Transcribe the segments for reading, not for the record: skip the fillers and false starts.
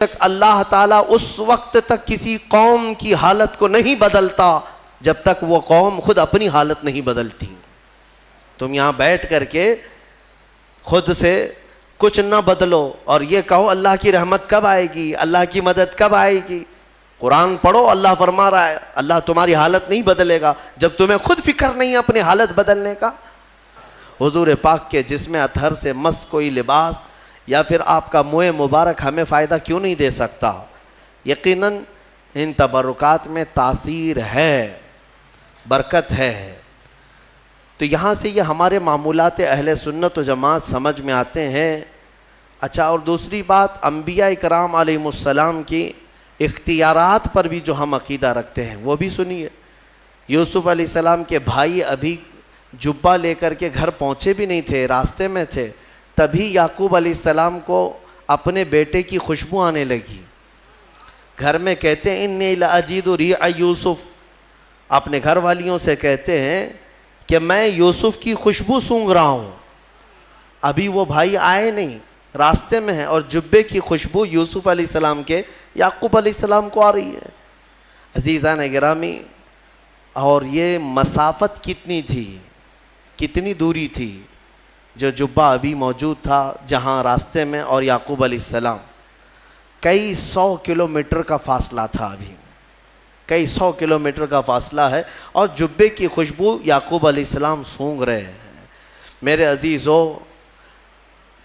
تک اللہ تعالیٰ اس وقت تک کسی قوم کی حالت کو نہیں بدلتا جب تک وہ قوم خود اپنی حالت نہیں بدلتی. تم یہاں بیٹھ کر کے خود سے کچھ نہ بدلو اور یہ کہو اللہ کی رحمت کب آئے گی, اللہ کی مدد کب آئے گی. قرآن پڑھو, اللہ فرما رہا ہے اللہ تمہاری حالت نہیں بدلے گا جب تمہیں خود فکر نہیں ہے اپنی حالت بدلنے کا. حضور پاک کے جسم اطہر سے مس کوئی لباس یا پھر آپ کا منہ مبارک ہمیں فائدہ کیوں نہیں دے سکتا؟ یقیناً ان تبرکات میں تاثیر ہے, برکت ہے. تو یہاں سے یہ ہمارے معمولات اہل سنت و جماعت سمجھ میں آتے ہیں. اچھا, اور دوسری بات, انبیاء کرام علیہم السلام کی اختیارات پر بھی جو ہم عقیدہ رکھتے ہیں وہ بھی سنیے. یوسف علیہ السلام کے بھائی ابھی جبہ لے کر کے گھر پہنچے بھی نہیں تھے, راستے میں تھے, تبھی یعقوب علیہ السلام کو اپنے بیٹے کی خوشبو آنے لگی. گھر میں کہتے ہیں انی لاجد ریح یوسف, اپنے گھر والیوں سے کہتے ہیں کہ میں یوسف کی خوشبو سونگھ رہا ہوں. ابھی وہ بھائی آئے نہیں, راستے میں ہیں, اور جبے کی خوشبو یوسف علیہ السلام کے یعقوب علیہ السلام کو آ رہی ہے. عزیزان گرامی, اور یہ مسافت کتنی تھی, کتنی دوری تھی جو جبہ ابھی موجود تھا جہاں راستے میں, اور یعقوب علیہ السلام, کئی 100 کلومیٹر کا فاصلہ تھا. ابھی کئی 100 کلومیٹر کا فاصلہ ہے اور جبے کی خوشبو یعقوب علیہ السلام سونگھ رہے ہیں. میرے عزیزو,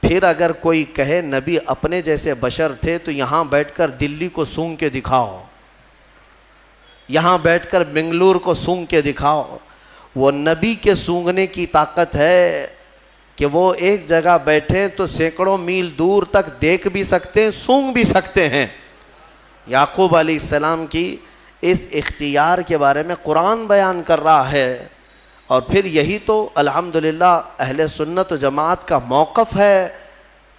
پھر اگر کوئی کہے نبی اپنے جیسے بشر تھے تو یہاں بیٹھ کر دلی کو سونگھ کے دکھاؤ, یہاں بیٹھ کر بنگلور کو سونگھ کے دکھاؤ. وہ نبی کے سونگھنے کی طاقت ہے کہ وہ ایک جگہ بیٹھیں تو سینکڑوں میل دور تک دیکھ بھی سکتے ہیں, سونگھ بھی سکتے ہیں. یعقوب علیہ السلام کی اس اختیار کے بارے میں قرآن بیان کر رہا ہے. اور پھر یہی تو الحمدللہ اہل سنت و جماعت کا موقف ہے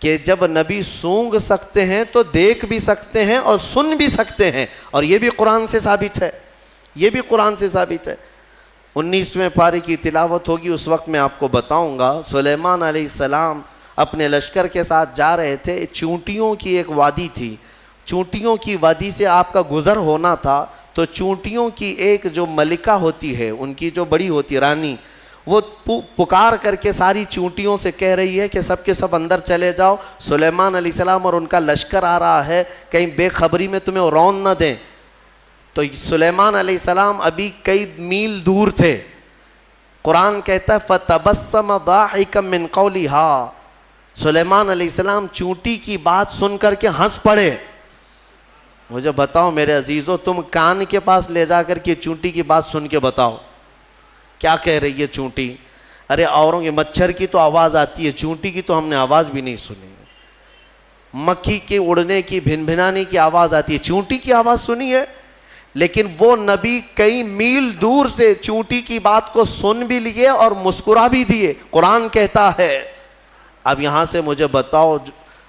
کہ جب نبی سونگھ سکتے ہیں تو دیکھ بھی سکتے ہیں اور سن بھی سکتے ہیں, اور یہ بھی قرآن سے ثابت ہے, یہ بھی قرآن سے ثابت ہے. 19ویں پارے کی تلاوت ہوگی, اس وقت میں آپ کو بتاؤں گا. سلیمان علیہ السلام اپنے لشکر کے ساتھ جا رہے تھے, چونٹیوں کی ایک وادی تھی, چونٹیوں کی وادی سے آپ کا گزر ہونا تھا. تو چونٹیوں کی ایک جو ملکہ ہوتی ہے, ان کی جو بڑی ہوتی رانی, وہ پکار کر کے ساری چونٹیوں سے کہہ رہی ہے کہ سب کے سب اندر چلے جاؤ, سلیمان علیہ السلام اور ان کا لشکر آ رہا ہے, کہیں بے خبری میں تمہیں رون نہ دیں. تو سلیمان علیہ السلام ابھی کئی میل دور تھے. قرآن کہتا ہے فَتَبَسَّمَ ضَاحِكًا مِّن قَوْلِهَا, سلیمان علیہ السلام چونٹی کی بات سن کر کے ہنس پڑے. مجھے بتاؤ میرے عزیزو, تم کان کے پاس لے جا کر کے چونٹی کی بات سن کے بتاؤ کیا کہہ رہی ہے چونٹی. ارے اوروں کے مچھر کی تو آواز آتی ہے, چونٹی کی تو ہم نے آواز بھی نہیں سنی. مکھی کے اڑنے کی, بھن بھنانے کی آواز آتی ہے, چونٹی کی آواز سنی ہے. لیکن وہ نبی کئی میل دور سے چونٹی کی بات کو سن بھی لیے اور مسکرا بھی دیے. قرآن کہتا ہے. اب یہاں سے مجھے بتاؤ,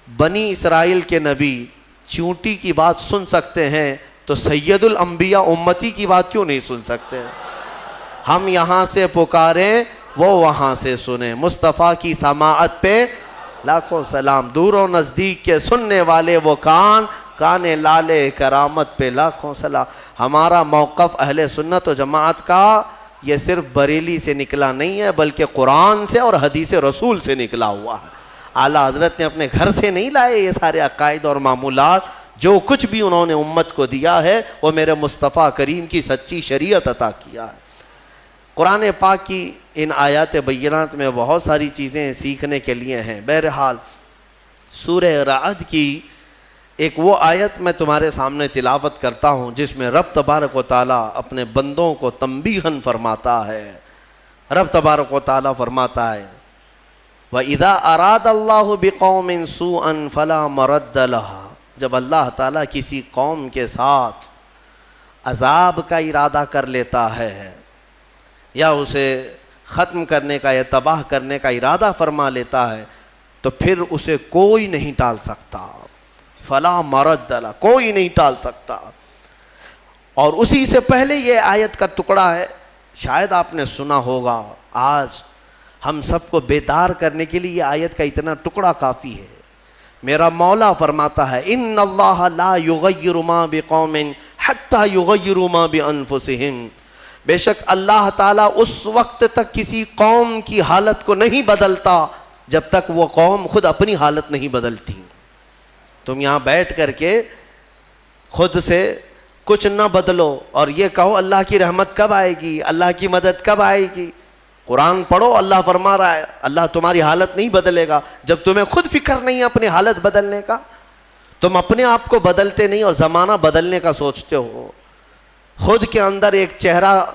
بنی اسرائیل کے نبی چونٹی کی بات سن سکتے ہیں تو سید الانبیاء امتی کی بات کیوں نہیں سن سکتے؟ ہم یہاں سے پکاریں, وہ وہاں سے سنیں. مصطفیٰ کی سماعت پہ لاکھوں سلام, دور و نزدیک کے سننے والے وہ کان, کانے لالے کرامت پہ لاکھوں سلام. ہمارا موقف اہل سنت و جماعت کا یہ صرف بریلی سے نکلا نہیں ہے بلکہ قرآن سے اور حدیث رسول سے نکلا ہوا ہے. اعلیٰ حضرت نے اپنے گھر سے نہیں لائے یہ سارے عقائد اور معمولات. جو کچھ بھی انہوں نے امت کو دیا ہے وہ میرے مصطفیٰ کریم کی سچی شریعت عطا کیا ہے. قرآن پاک کی ان آیات بینات میں بہت ساری چیزیں سیکھنے کے لیے ہیں. بہرحال سورہ رعد کی ایک وہ آیت میں تمہارے سامنے تلاوت کرتا ہوں جس میں رب تبارک و تعالیٰ اپنے بندوں کو تنبیہاً فرماتا ہے. رب تبارک و تعالیٰ فرماتا ہے وَإِذَا أَرَادَ اللَّهُ بِقَوْمٍ سُوءًا فَلَا مَرَدَّ لَهَا, جب اللہ تعالیٰ کسی قوم کے ساتھ عذاب کا ارادہ کر لیتا ہے یا اسے ختم کرنے کا یا تباہ کرنے کا ارادہ فرما لیتا ہے تو پھر اسے کوئی نہیں ٹال سکتا. فَلَا مَرَدَّ لَهَا, کوئی نہیں ٹال سکتا. اور اسی سے پہلے یہ آیت کا ٹکڑا ہے, شاید آپ نے سنا ہوگا. آج ہم سب کو بیدار کرنے کے لیے یہ آیت کا اتنا ٹکڑا کافی ہے. میرا مولا فرماتا ہے ان اللہ لا یغیر ما بقوم حتی یغیروا ما بانفسہم، بے شک اللہ تعالیٰ اس وقت تک کسی قوم کی حالت کو نہیں بدلتا جب تک وہ قوم خود اپنی حالت نہیں بدلتی۔ تم یہاں بیٹھ کر کے خود سے کچھ نہ بدلو اور یہ کہو اللہ کی رحمت کب آئے گی، اللہ کی مدد کب آئے گی۔ قرآن پڑھو، اللہ فرما رہا ہے اللہ تمہاری حالت نہیں بدلے گا جب تمہیں خود فکر نہیں ہے اپنی حالت بدلنے کا۔ تم اپنے آپ کو بدلتے نہیں اور زمانہ بدلنے کا سوچتے ہو۔ خود کے اندر ایک چہرہ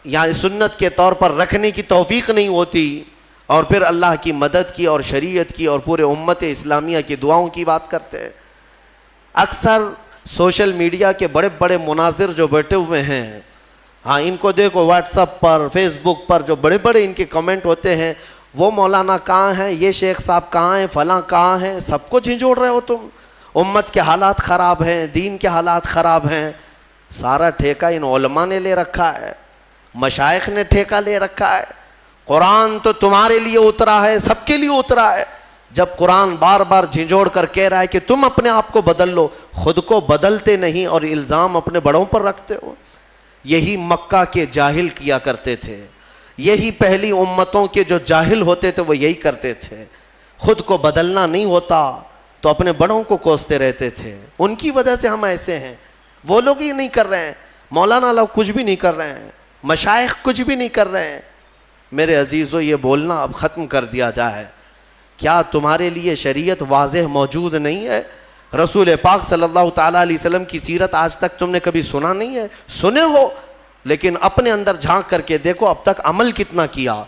یعنی سنت کے طور پر رکھنے کی توفیق نہیں ہوتی اور پھر اللہ کی مدد کی اور شریعت کی اور پورے امت اسلامیہ کی دعاؤں کی بات کرتے ہیں۔ اکثر سوشل میڈیا کے بڑے بڑے مناظر جو بیٹھے ہوئے ہیں، ہاں ان کو دیکھو واٹس ایپ پر فیس بک پر جو بڑے بڑے ان کے کمنٹ ہوتے ہیں، وہ مولانا کہاں ہیں، یہ شیخ صاحب کہاں ہیں، فلاں کہاں ہیں، سب کو جھنجھوڑ رہے ہو تم۔ امت کے حالات خراب ہیں، دین کے حالات خراب ہیں، سارا ٹھیکہ ان علماء نے لے رکھا ہے، مشائخ نے ٹھیکہ لے رکھا ہے۔ قرآن تو تمہارے لیے اترا ہے، سب کے لیے اترا ہے۔ جب قرآن بار بار جھنجھوڑ کر کہہ رہا ہے کہ تم اپنے آپ کو بدل لو، خود کو بدلتے نہیں اور الزام اپنے بڑوں پر رکھتے ہو۔ یہی مکہ کے جاہل کیا کرتے تھے، یہی پہلی امتوں کے جو جاہل ہوتے تھے وہ یہی کرتے تھے۔ خود کو بدلنا نہیں ہوتا تو اپنے بڑوں کو کوستے رہتے تھے، ان کی وجہ سے ہم ایسے ہیں۔ وہ لوگ یہ نہیں کر رہے ہیں، مولانا لوگ کچھ بھی نہیں کر رہے ہیں، مشائخ کچھ بھی نہیں کر رہے ہیں۔ میرے عزیزو، یہ بولنا اب ختم کر دیا جائے۔ کیا تمہارے لیے شریعت واضح موجود نہیں ہے؟ رسول پاک صلی اللہ تعالیٰ علیہ وسلم کی سیرت آج تک تم نے کبھی سنا نہیں ہے؟ سنے ہو لیکن اپنے اندر جھانک کر کے دیکھو اب تک عمل کتنا کیا،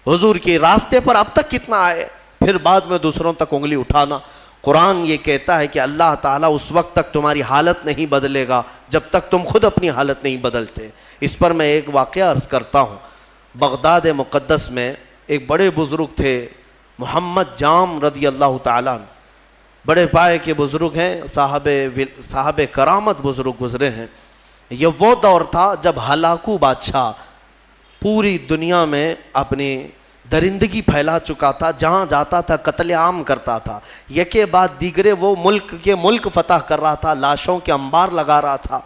حضور کے راستے پر اب تک کتنا آئے، پھر بعد میں دوسروں تک انگلی اٹھانا۔ قرآن یہ کہتا ہے کہ اللہ تعالیٰ اس وقت تک تمہاری حالت نہیں بدلے گا جب تک تم خود اپنی حالت نہیں بدلتے۔ اس پر میں ایک واقعہ عرض کرتا ہوں۔ بغداد مقدس میں ایک بڑے بزرگ تھے، محمد جام رضی اللہ تعالیٰ عنہ، بڑے پائے کے بزرگ ہیں، صاحب کرامت بزرگ گزرے ہیں۔ یہ وہ دور تھا جب ہلاکو بادشاہ پوری دنیا میں اپنی درندگی پھیلا چکا تھا، جہاں جاتا تھا قتل عام کرتا تھا، یکے بعد دیگرے وہ ملک فتح کر رہا تھا، لاشوں کے انبار لگا رہا تھا۔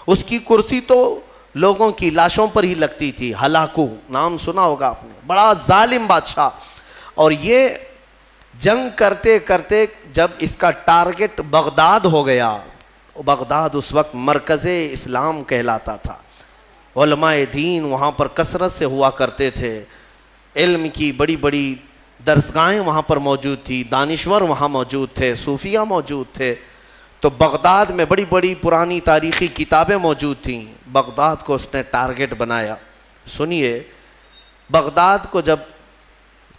اس کی کرسی تو لوگوں کی لاشوں پر ہی لگتی تھی۔ ہلاکو نام سنا ہوگا آپ نے، بڑا ظالم بادشاہ۔ اور یہ جنگ کرتے کرتے جب اس کا ٹارگٹ بغداد ہو گیا، بغداد اس وقت مرکز اسلام کہلاتا تھا، علماء دین وہاں پر کثرت سے ہوا کرتے تھے، علم کی بڑی بڑی درسگاہیں وہاں پر موجود تھی، دانشور وہاں موجود تھے، صوفیہ موجود تھے۔ تو بغداد میں بڑی بڑی پرانی تاریخی کتابیں موجود تھیں۔ بغداد کو اس نے ٹارگٹ بنایا۔ سنیے، بغداد کو جب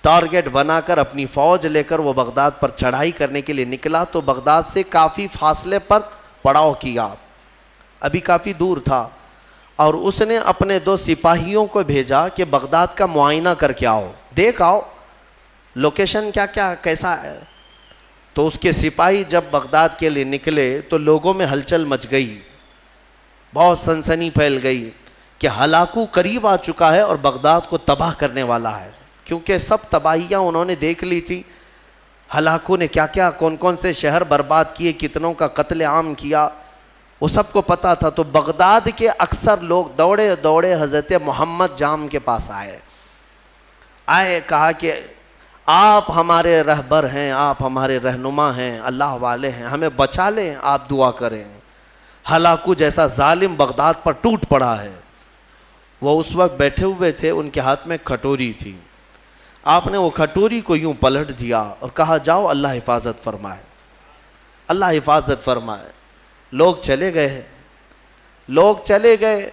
ٹارگٹ بنا کر اپنی فوج لے کر وہ بغداد پر چڑھائی کرنے کے لیے نکلا تو بغداد سے کافی فاصلے پر پڑاؤ کیا، ابھی کافی دور تھا، اور اس نے اپنے 2 سپاہیوں کو بھیجا کہ بغداد کا معائنہ کر کے آؤ، دیکھ آؤ لوکیشن کیسا ہے۔ تو اس کے سپاہی جب بغداد کے لیے نکلے تو لوگوں میں ہلچل مچ گئی، بہت سنسنی پھیل گئی کہ ہلاکو قریب آ چکا ہے اور بغداد کو تباہ کرنے والا ہے، کیونکہ سب تباہیاں انہوں نے دیکھ لی تھی۔ ہلاکو نے کیا کون سے شہر برباد کیے، کتنوں کا قتل عام کیا، وہ سب کو پتا تھا۔ تو بغداد کے اکثر لوگ دوڑے دوڑے حضرت محمد جام کے پاس آئے، کہا کہ آپ ہمارے رہبر ہیں، آپ ہمارے رہنما ہیں، اللہ والے ہیں، ہمیں بچا لیں، آپ دعا کریں۔ ہلاکو جیسا ظالم بغداد پر ٹوٹ پڑا ہے۔ وہ اس وقت بیٹھے ہوئے تھے، ان کے ہاتھ میں کھٹوری تھی۔ آپ نے وہ کھٹوری کو یوں پلٹ دیا اور کہا جاؤ اللہ حفاظت فرمائے، اللہ حفاظت فرمائے۔ لوگ چلے گئے۔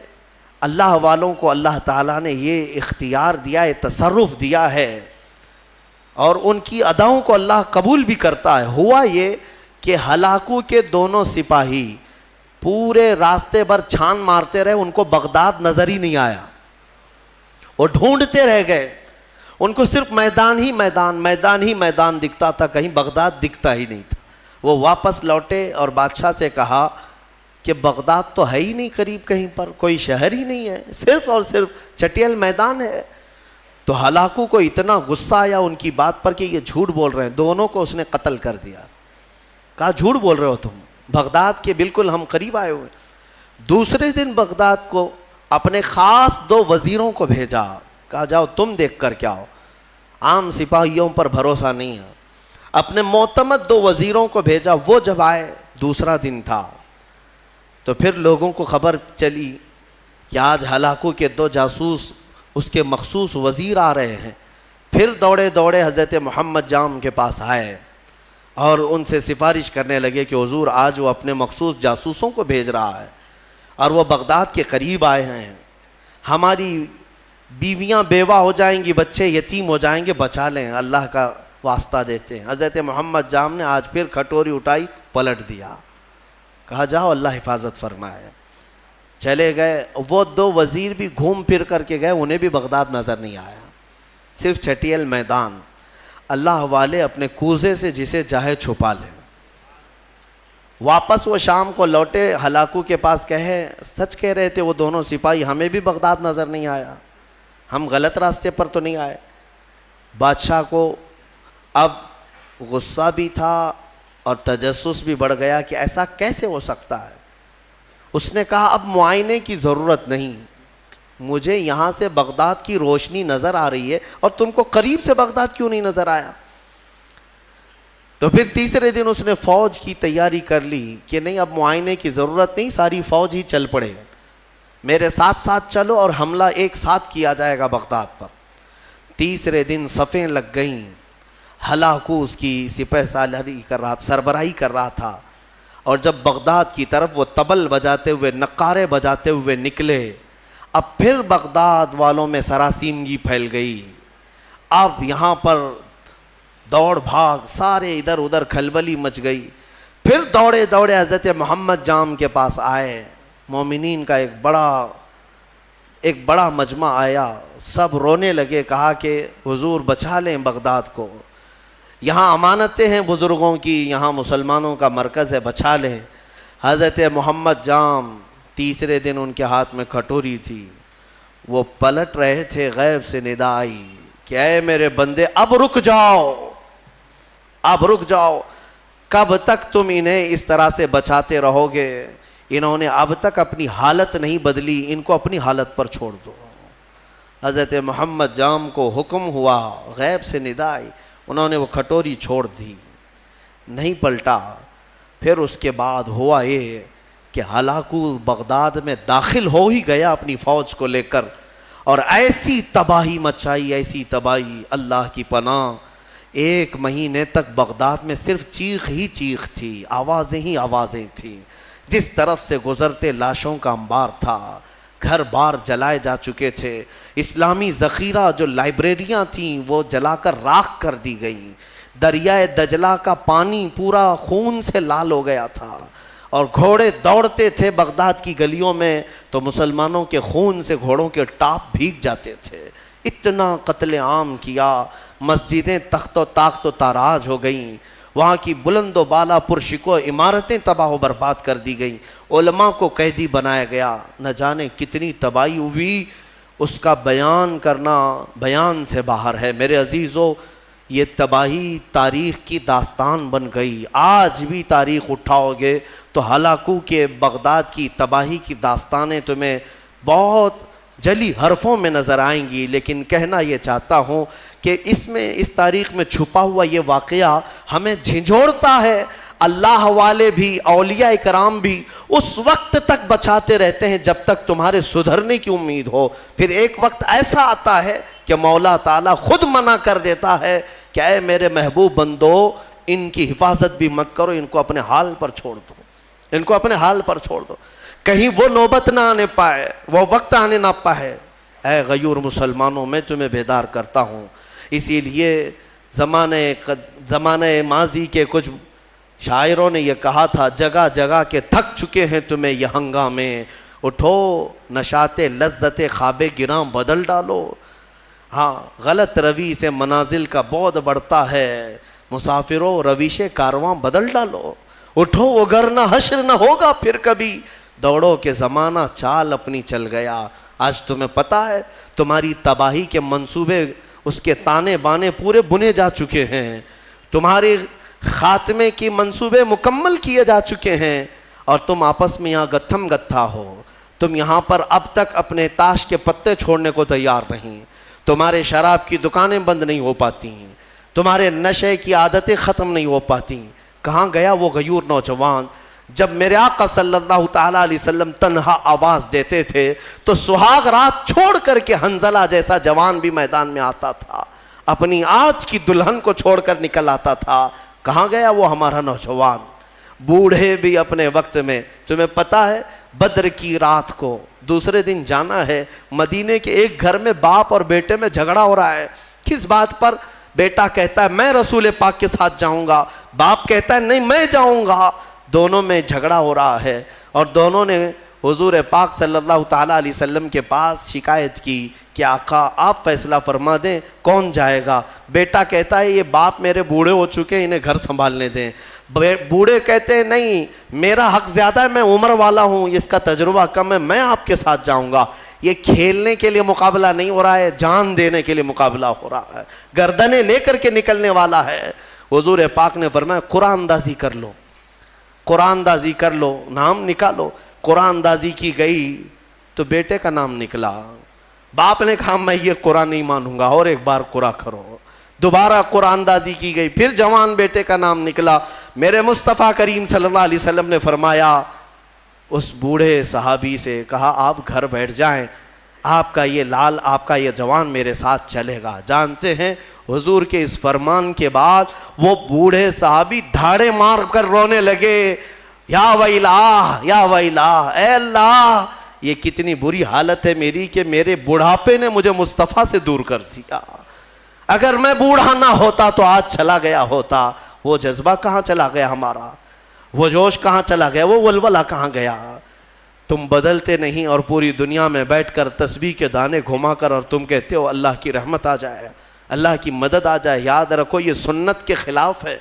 اللہ والوں کو اللہ تعالیٰ نے یہ اختیار دیا ہے، تصرف دیا ہے، اور ان کی اداؤں کو اللہ قبول بھی کرتا ہے۔ ہوا یہ کہ ہلاکو کے 2 سپاہی پورے راستے بھر چھان مارتے رہے، ان کو بغداد نظر ہی نہیں آیا، وہ ڈھونڈتے رہ گئے، ان کو صرف میدان ہی میدان دکھتا تھا، کہیں بغداد دکھتا ہی نہیں تھا۔ وہ واپس لوٹے اور بادشاہ سے کہا کہ بغداد تو ہے ہی نہیں قریب، کہیں پر کوئی شہر ہی نہیں ہے، صرف اور صرف چٹیل میدان ہے۔ تو ہلاکو کو اتنا غصہ آیا ان کی بات پر کہ یہ جھوٹ بول رہے ہیں. دونوں کو اس نے قتل کر دیا. کہا جھوٹ بول رہے ہو تم, بغداد کے بالکل ہم قریب آئے ہوئے. دوسرے دن بغداد کو اپنے خاص 2 وزیروں کو بھیجا, کہا جاؤ تم دیکھ کر کے آؤ, عام سپاہیوں پر بھروسہ نہیں ہے. اپنے معتمد 2 وزیروں کو بھیجا. وہ جب آئے, دوسرا دن تھا, تو پھر لوگوں کو خبر چلی کہ آج ہلاکو کے 2 جاسوس اس کے مخصوص وزیر آ رہے ہیں. پھر دوڑے دوڑے حضرت محمد جام کے پاس آئے اور ان سے سفارش کرنے لگے کہ حضور آج وہ اپنے مخصوص جاسوسوں کو بھیج رہا ہے اور وہ بغداد کے قریب آئے ہیں, ہماری بیویاں بیوہ ہو جائیں گی, بچے یتیم ہو جائیں گے, بچا لیں, اللہ کا واسطہ دیتے ہیں. حضرت محمد جام نے آج پھر کھٹوری اٹھائی, پلٹ دیا, کہا جاؤ اللہ حفاظت فرمائے. چلے گئے. وہ 2 وزیر بھی گھوم پھر کر کے گئے, انہیں بھی بغداد نظر نہیں آیا, صرف چٹیل میدان. اللہ والے اپنے کوزے سے جسے چاہے چھپا لیں. واپس وہ شام کو لوٹے, ہلاکو کے پاس کہے سچ کہہ رہے تھے وہ دونوں سپاہی, ہمیں بھی بغداد نظر نہیں آیا, ہم غلط راستے پر تو نہیں آئے. بادشاہ کو اب غصہ بھی تھا اور تجسس بھی بڑھ گیا کہ ایسا کیسے ہو سکتا ہے. اس نے کہا اب معائنے کی ضرورت نہیں, مجھے یہاں سے بغداد کی روشنی نظر آ رہی ہے اور تم کو قریب سے بغداد کیوں نہیں نظر آیا. تو پھر تیسرے دن اس نے فوج کی تیاری کر لی کہ نہیں اب معائنے کی ضرورت نہیں, ساری فوج ہی چل پڑے, میرے ساتھ ساتھ چلو اور حملہ ایک ساتھ کیا جائے گا بغداد پر. تیسرے دن صفیں لگ گئیں. ہلاکو اس کی سپہ سالاری کر رہا, سربراہی کر رہا تھا, اور جب بغداد کی طرف وہ طبل بجاتے ہوئے, نقارے بجاتے ہوئے نکلے, اب پھر بغداد والوں میں سراسیمگی پھیل گئی. اب یہاں پر دوڑ بھاگ, سارے ادھر ادھر کھلبلی مچ گئی. پھر دوڑے دوڑے حضرت محمد جام کے پاس آئے. مومنین کا ایک بڑا مجمع آیا, سب رونے لگے, کہا کہ حضور بچا لیں بغداد کو, یہاں امانتیں ہیں بزرگوں کی, یہاں مسلمانوں کا مرکز ہے, بچا لیں. حضرت محمد جام تیسرے دن ان کے ہاتھ میں کھٹوری تھی, وہ پلٹ رہے تھے, غیب سے ندا آئی کہ اے میرے بندے اب رک جاؤ, اب رک جاؤ, کب تک تم انہیں اس طرح سے بچاتے رہو گے, انہوں نے اب تک اپنی حالت نہیں بدلی, ان کو اپنی حالت پر چھوڑ دو. حضرت محمد جام کو حکم ہوا, غیب سے ندا آئی, انہوں نے وہ کھٹوری چھوڑ دی, نہیں پلٹا. پھر اس کے بعد ہوا یہ کہ ہلاکو بغداد میں داخل ہو ہی گیا اپنی فوج کو لے کر, اور ایسی تباہی مچائی, ایسی تباہی, اللہ کی پناہ. 1 مہینے تک بغداد میں صرف چیخ ہی چیخ تھی, آوازیں ہی آوازیں تھیں. جس طرف سے گزرتے لاشوں کا انبار تھا, گھر بار جلائے جا چکے تھے, اسلامی ذخیرہ جو لائبریریاں تھیں وہ جلا کر راکھ کر دی گئیں, دریائے دجلہ کا پانی پورا خون سے لال ہو گیا تھا, اور گھوڑے دوڑتے تھے بغداد کی گلیوں میں تو مسلمانوں کے خون سے گھوڑوں کے ٹاپ بھیگ جاتے تھے. اتنا قتل عام کیا, مسجدیں تخت و طاقت و تاراج ہو گئیں, وہاں کی بلند و بالا پرشکو عمارتیں تباہ و برباد کر دی گئیں, علماء کو قیدی بنایا گیا. نہ جانے کتنی تباہی ہوئی, اس کا بیان کرنا بیان سے باہر ہے. میرے عزیزو, یہ تباہی تاریخ کی داستان بن گئی. آج بھی تاریخ اٹھاؤ گے تو ہلاکو کے بغداد کی تباہی کی داستانیں تمہیں بہت جلی حرفوں میں نظر آئیں گی. لیکن کہنا یہ چاہتا ہوں کہ اس تاریخ میں چھپا ہوا یہ واقعہ ہمیں جھنجھوڑتا ہے. اللہ والے بھی, اولیاء کرام بھی اس وقت تک بچاتے رہتے ہیں جب تک تمہارے سدھرنے کی امید ہو. پھر ایک وقت ایسا آتا ہے کہ مولا تعالیٰ خود منع کر دیتا ہے کہ اے میرے محبوب بندو, ان کی حفاظت بھی مت کرو, ان کو اپنے حال پر چھوڑ دو, ان کو اپنے حال پر چھوڑ دو, کہیں وہ نوبت نہ آنے پائے, وہ وقت آنے نہ پائے. اے غیور مسلمانوں, میں تمہیں بیدار کرتا ہوں. اسی لیے زمانہ ماضی کے کچھ شاعروں نے یہ کہا تھا, جگہ جگہ کے تھک چکے ہیں تمہیں یہ ہنگامے, اٹھو نشاط لذت خواب گراں بدل ڈالو. ہاں, غلط روی سے منازل کا بعد بڑھتا ہے, مسافروں رویش کارواں بدل ڈالو. اٹھو وگرنہ حشر نہ ہوگا پھر کبھی, دوڑو کہ زمانہ چال اپنی چل گیا. آج تمہیں پتہ ہے تمہاری تباہی کے منصوبے، اس کے تانے بانے پورے بنے جا چکے ہیں، تمہارے خاتمے کی منصوبے مکمل کیے جا چکے ہیں، اور تم آپس میں یہاں گتھم گتھا ہو. تم یہاں پر اب تک اپنے تاش کے پتے چھوڑنے کو تیار نہیں، تمہارے شراب کی دکانیں بند نہیں ہو پاتی، تمہارے نشے کی عادتیں ختم نہیں ہو پاتی. کہاں گیا وہ غیور نوجوان؟ جب میرے آقا صلی اللہ تعالیٰ علیہ وسلم تنہا آواز دیتے تھے تو سہاگ رات چھوڑ کر کے حنظلہ جیسا جوان بھی میدان میں آتا تھا، اپنی آج کی دلہن کو چھوڑ کر نکل آتا تھا. کہاں گیا وہ ہمارا نوجوان؟ بوڑھے بھی اپنے وقت میں، تمہیں پتہ ہے بدر کی رات کو دوسرے دن جانا ہے، مدینے کے ایک گھر میں باپ اور بیٹے میں جھگڑا ہو رہا ہے. کس بات پر؟ بیٹا کہتا ہے میں رسول پاک کے ساتھ جاؤں گا، باپ کہتا ہے نہیں میں جاؤں گا. دونوں میں جھگڑا ہو رہا ہے اور دونوں نے حضور پاک صلی اللہ تعالیٰ علیہ وسلم کے پاس شکایت کی کہ آقا آپ فیصلہ فرما دیں کون جائے گا. بیٹا کہتا ہے یہ باپ میرے بوڑھے ہو چکے ہیں، انہیں گھر سنبھالنے دیں. بوڑھے کہتے ہیں نہیں میرا حق زیادہ ہے، میں عمر والا ہوں، اس کا تجربہ کم ہے، میں آپ کے ساتھ جاؤں گا. یہ کھیلنے کے لیے مقابلہ نہیں ہو رہا ہے، جان دینے کے لیے مقابلہ ہو رہا ہے، گردنیں لے کر کے نکلنے والا ہے. حضور پاک نے فرمایا قرآن اندازی کر لو، قرآن اندازی کر لو، نام نکالو. قرآن اندازی کی گئی تو بیٹے کا نام نکلا. باپ نے کہا میں یہ قرآن نہیں مانوں گا، اور ایک بار قرآن کرو. دوبارہ قرآن اندازی کی گئی، پھر جوان بیٹے کا نام نکلا. میرے مصطفیٰ کریم صلی اللہ علیہ وسلم نے فرمایا اس بوڑھے صحابی سے، کہا آپ گھر بیٹھ جائیں، آپ کا یہ لال، آپ کا یہ جوان میرے ساتھ چلے گا. جانتے ہیں حضور کے اس فرمان کے بعد وہ بوڑھے صحابی دھاڑے مار کر رونے لگے، یا ویلا یا ویلا، اے اللہ یہ کتنی بری حالت ہے میری کہ میرے بڑھاپے نے مجھے مصطفیٰ سے دور کر دیا. اگر میں بوڑھا نہ ہوتا تو آج چلا گیا ہوتا. وہ جذبہ کہاں چلا گیا ہمارا؟ وہ جوش کہاں چلا گیا؟ وہ ولولہ کہاں گیا؟ تم بدلتے نہیں اور پوری دنیا میں بیٹھ کر تسبیح کے دانے گھما کر اور تم کہتے ہو اللہ کی رحمت آ جائے، اللہ کی مدد آ جائے. یاد رکھو یہ سنت کے خلاف ہے،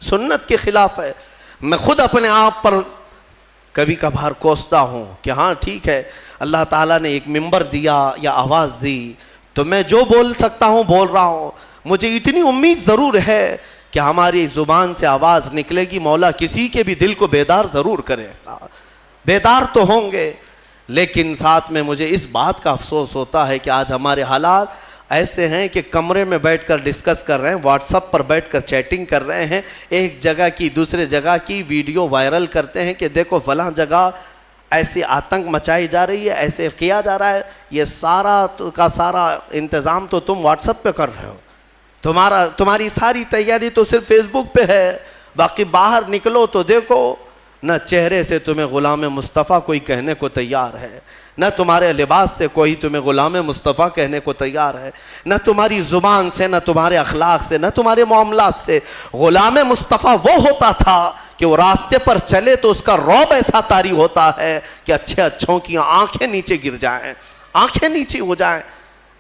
سنت کے خلاف ہے. میں خود اپنے آپ پر کبھی کبھار کوستا ہوں کہ ہاں ٹھیک ہے اللہ تعالیٰ نے ایک منبر دیا یا آواز دی تو میں جو بول سکتا ہوں بول رہا ہوں. مجھے اتنی امید ضرور ہے کہ ہماری زبان سے آواز نکلے گی، مولا کسی کے بھی دل کو بیدار ضرور کرے گا. بیدار تو ہوں گے، لیکن ساتھ میں مجھے اس بات کا افسوس ہوتا ہے کہ آج ہمارے حالات ایسے ہیں کہ کمرے میں بیٹھ کر ڈسکس کر رہے ہیں، واٹس ایپ پر بیٹھ کر چیٹنگ کر رہے ہیں، ایک جگہ کی دوسرے جگہ کی ویڈیو وائرل کرتے ہیں کہ دیکھو فلاں جگہ ایسی آتنک مچائی جا رہی ہے، ایسے کیا جا رہا ہے. یہ سارا کا سارا انتظام تو تم واٹس ایپ پہ کر رہے ہو، تمہاری ساری تیاری تو صرف فیس بک پہ ہے. باقی باہر نکلو تو دیکھو نہ چہرے سے تمہیں غلام مصطفیٰ کوئی کہنے کو تیار ہے، نہ تمہارے لباس سے کوئی تمہیں غلام مصطفیٰ کہنے کو تیار ہے، نہ تمہاری زبان سے، نہ تمہارے اخلاق سے، نہ تمہارے معاملات سے. غلام مصطفیٰ وہ ہوتا تھا کہ وہ راستے پر چلے تو اس کا رعب ایسا طاری ہوتا ہے کہ اچھے اچھوں کی آنکھیں نیچے گر جائیں، آنکھیں نیچے ہو جائیں.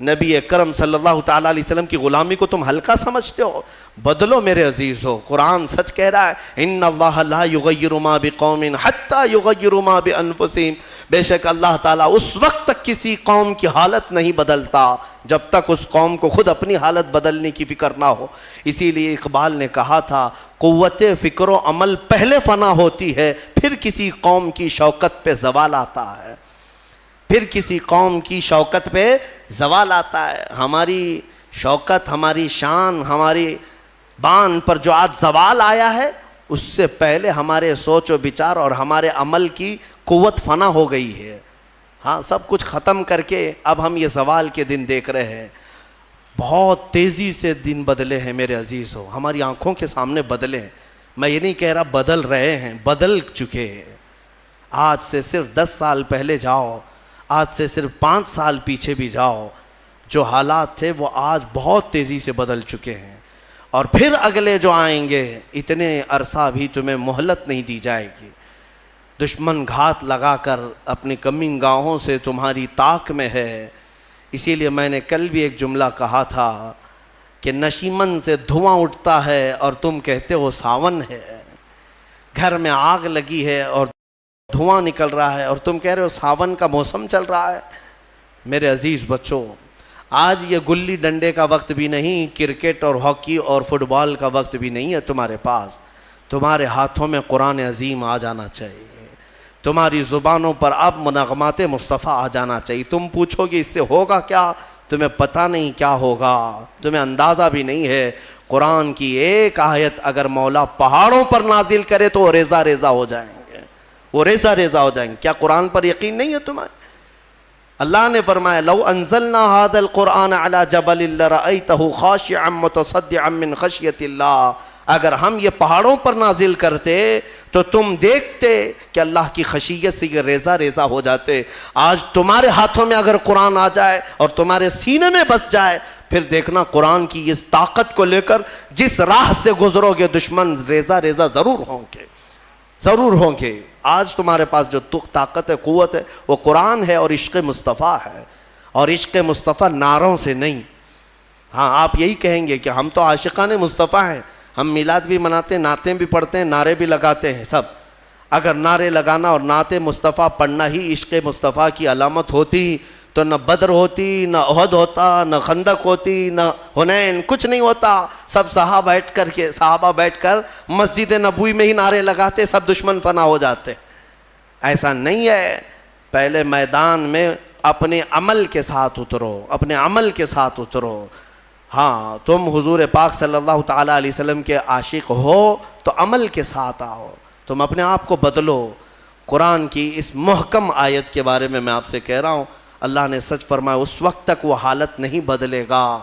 نبی اکرم صلی اللہ تعالیٰ علیہ وسلم کی غلامی کو تم ہلکا سمجھتے ہو؟ بدلو میرے عزیز ہو. قرآن سچ کہہ رہا ہے ان اللہ لا یغیر ما بقوم حتی یغیروا ما بانفسہم. بے شک اللہ تعالیٰ اس وقت تک کسی قوم کی حالت نہیں بدلتا جب تک اس قوم کو خود اپنی حالت بدلنے کی فکر نہ ہو. اسی لیے اقبال نے کہا تھا قوت فکر و عمل پہلے فنا ہوتی ہے، پھر کسی قوم کی شوکت پہ زوال آتا ہے، پھر کسی قوم کی شوکت پہ زوال آتا ہے. ہماری شوکت، ہماری شان، ہماری بان پر جو آج زوال آیا ہے اس سے پہلے ہمارے سوچ و بچار اور ہمارے عمل کی قوت فنا ہو گئی ہے. ہاں سب کچھ ختم کر کے اب ہم یہ زوال کے دن دیکھ رہے ہیں. بہت تیزی سے دن بدلے ہیں میرے عزیز ہو، ہماری آنکھوں کے سامنے بدلے ہیں. میں یہ نہیں کہہ رہا بدل رہے ہیں، بدل چکے ہیں. آج سے صرف 10 سال پہلے جاؤ، آج سے صرف 5 سال پیچھے بھی جاؤ، جو حالات تھے وہ آج بہت تیزی سے بدل چکے ہیں. اور پھر اگلے جو آئیں گے اتنے عرصہ بھی تمہیں مہلت نہیں دی جائے گی. دشمن گھات لگا کر اپنی کمین گاہوں سے تمہاری طاق میں ہے. اسی لیے میں نے کل بھی ایک جملہ کہا تھا کہ نشیمن سے دھواں اٹھتا ہے اور تم کہتے ہو ساون ہے. گھر میں آگ لگی ہے اور دھواں نکل رہا ہے اور تم کہہ رہے ہو ساون کا موسم چل رہا ہے۔ میرے عزیز بچوں، آج یہ گلی ڈنڈے کا وقت بھی نہیں، کرکٹ اور ہاکی اور فٹ بال کا وقت بھی نہیں ہے تمہارے پاس۔ تمہارے ہاتھوں میں قرآن عظیم آ جانا چاہیے، تمہاری زبانوں پر اب منغمات مصطفیٰ آ جانا چاہیے۔ تم پوچھو گے اس سے ہوگا کیا؟ تمہیں پتہ نہیں کیا ہوگا، تمہیں اندازہ بھی نہیں ہے۔ قرآن کی ایک آیت اگر مولا پہاڑوں پر نازل کرے تو وہ ریزہ ریزہ ہو جائیں گے، وہ ریزہ ریزہ ہو جائیں گے۔ کیا قرآن پر یقین نہیں ہے تمہیں؟ اللہ نے فرمایا لو انزلنا هذا القرآن على جبل لرأيته خاشعا متصدعا من خشية اللہ، اگر ہم یہ پہاڑوں پر نازل کرتے تو تم دیکھتے کہ اللہ کی خشیت سے یہ ریزہ ریزہ ہو جاتے۔ آج تمہارے ہاتھوں میں اگر قرآن آ جائے اور تمہارے سینے میں بس جائے، پھر دیکھنا قرآن کی اس طاقت کو لے کر جس راہ سے گزرو گے دشمن ریزہ ریزہ ضرور ہوں گے، ضرور ہوں گے۔ آج تمہارے پاس جو طاقت ہے، قوت ہے، وہ قرآن ہے اور عشق مصطفیٰ ہے، اور عشق مصطفیٰ نعروں سے نہیں۔ ہاں آپ یہی کہیں گے کہ ہم تو عاشقان مصطفیٰ ہیں، ہم میلاد بھی مناتے ہیں، نعتیں بھی پڑھتے ہیں، نعرے بھی لگاتے ہیں سب۔ اگر نعرے لگانا اور نعت مصطفیٰ پڑھنا ہی عشق مصطفیٰ کی علامت ہوتی تو نہ بدر ہوتی، نہ احد ہوتا، نہ خندق ہوتی، نہ حنین، کچھ نہیں ہوتا۔ سب صحابہ بیٹھ کر مسجد نبوی میں ہی نعرے لگاتے، سب دشمن فنا ہو جاتے۔ ایسا نہیں ہے۔ پہلے میدان میں اپنے عمل کے ساتھ اترو، اپنے عمل کے ساتھ اترو۔ ہاں تم حضور پاک صلی اللہ تعالیٰ علیہ وسلم کے عاشق ہو تو عمل کے ساتھ آؤ، تم اپنے آپ کو بدلو۔ قرآن کی اس محکم آیت کے بارے میں آپ سے کہہ رہا ہوں، اللہ نے سچ فرمایا اس وقت تک وہ حالت نہیں بدلے گا